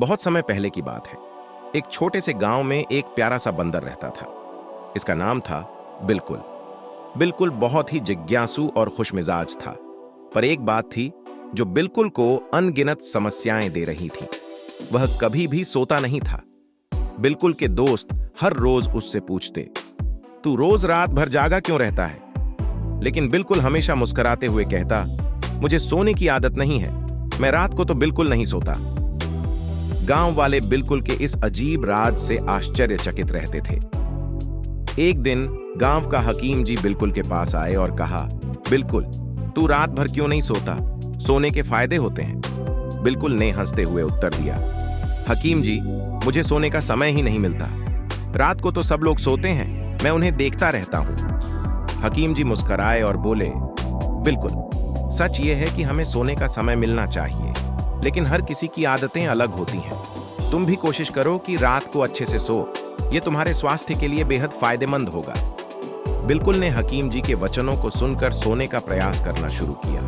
बहुत समय पहले की बात है। एक छोटे से गांव में एक प्यारा सा बंदर रहता था। इसका नाम था बिल्कुल। बिल्कुल बहुत ही जिज्ञासु और खुशमिजाज था। पर एक बात थी जो बिल्कुल को अनगिनत समस्याएं दे रही थी। वह कभी भी सोता नहीं था। बिल्कुल के दोस्त हर रोज उससे पूछते, तू रोज रात भर जागा क्यों रहता है? लेकिन बिल्कुल हमेशा मुस्कुराते हुए कहता, मुझे सोने की आदत नहीं है, मैं रात को तो बिल्कुल नहीं सोता। गांव वाले बिल्कुल के इस अजीब राज से आश्चर्यचकित रहते थे। एक दिन गांव का हकीम जी बिल्कुल के पास आए और कहा, बिल्कुल तू रात भर क्यों नहीं सोता? सोने के फायदे होते हैं। बिल्कुल ने हंसते हुए उत्तर दिया, हकीम जी, मुझे सोने का समय ही नहीं मिलता। रात को तो सब लोग सोते हैं, मैं उन्हें देखता रहता हूं। हकीम जी मुस्कुराए और बोले, बिल्कुल सच ये है कि हमें सोने का समय मिलना चाहिए, लेकिन हर किसी की आदतें अलग होती हैं। तुम भी कोशिश करो कि रात को अच्छे से सो, ये तुम्हारे स्वास्थ्य के लिए बेहद फायदेमंद होगा। बिल्कुल ने हकीम जी के वचनों को सुनकर सोने का प्रयास करना शुरू किया।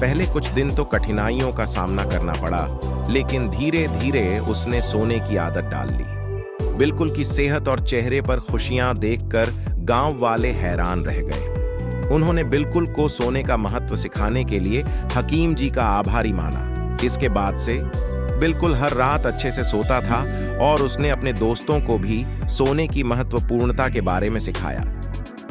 पहले कुछ दिन तो कठिनाइयों का सामना करना पड़ा, लेकिन धीरे धीरे उसने सोने की आदत डाल ली। बिल्कुल की सेहत और चेहरे पर खुशियां देखकर गांव वाले हैरान रह गए। उन्होंने बिल्कुल को सोने का महत्व सिखाने के लिए हकीम जी का आभारी माना। इसके बाद से बिल्कुल हर रात अच्छे से सोता था और उसने अपने दोस्तों को भी सोने की महत्वपूर्णता के बारे में सिखाया।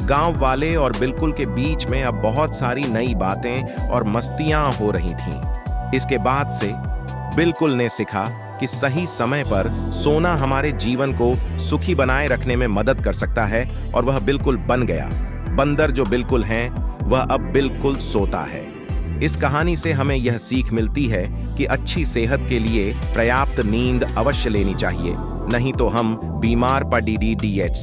गांव वाले और बिल्कुल के बीच में अब बहुत सारी नई बातें और मस्तियां हो रही थीं। इसके बाद से बिल्कुल ने सीखा कि सही समय पर सोना हमारे जीवन को सुखी बनाए रखने में मदद कर सकता है, और वह बिल्कुल बन गया। बंदर जो बिल्कुल हैं, वह अब बिल्कुल सोता है। इस कहानी से हमें यह सीख मिलती है कि अच्छी सेहत के लिए पर्याप्त नींद अवश्य लेनी चाहिए, नहीं तो हम बीमार पड़ सकते हैं।